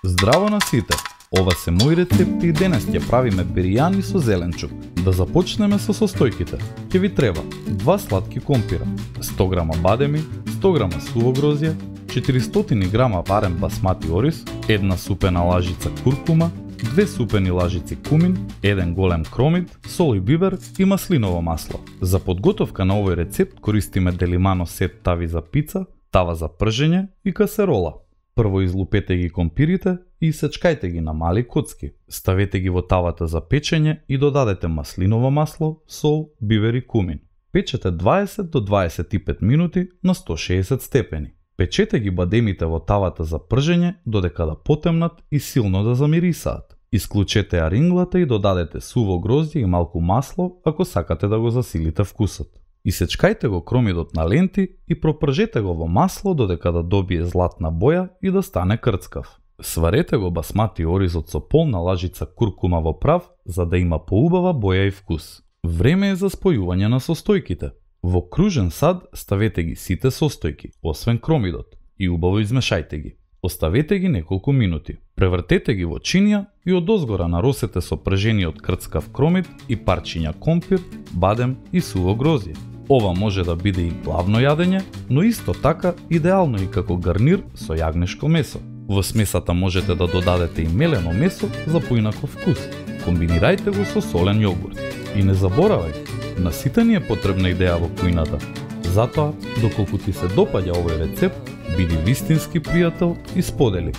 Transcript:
Здраво на сите! Ова се мои рецепти и денес ќе правиме биријани со зеленчук. Да започнеме со состојките. Ќе ви треба 2 сладки компира, 100 грама бадеми, 100 грама суво грозје, 400 грама варен басмати ориз, 1 супена лажица куркума, 2 супени лажици кумин, 1 голем кромид, сол и бибер и маслиново масло. За подготовка на овој рецепт користиме Делимано сет тави за пица, тава за пржење и касерола. Прво излупете ги компирите и исечкајте ги на мали коцки. Ставете ги во тавата за печење и додадете маслиново масло, сол, бибер и кумин. Печете 20 до 25 минути на 160 степени. Печете ги бадемите во тавата за пржење додека да потемнат и силно да замирисаат. Исклучете ја ринглата и додадете суво грозје и малку масло ако сакате да го засилите вкусот. Исечкајте го кромидот на ленти и пропржете го во масло додека да добие златна боја и да стане крцкав. Сварете го басмати оризот со полна лажица куркума во прав за да има поубава боја и вкус. Време е за спојување на состојките. Во кружен сад ставете ги сите состојки, освен кромидот, и убаво измешајте ги. Оставете ги неколку минути. Превртете ги во чинија и одозгора наросете со пржениот крцкав кромид и парчиња компир, бадем и суво грозје. Ова може да биде и главно јадење, но исто така идеално и како гарнир со јагнешко месо. Во смесата можете да додадете и мелено месо за поинаков вкус. Комбинирајте го со солен јогурт. И не заборавај, на сите ни е потребна идеја во кујната. Затоа, доколку ти се допаѓа овој рецепт, биди вистински пријател и сподели.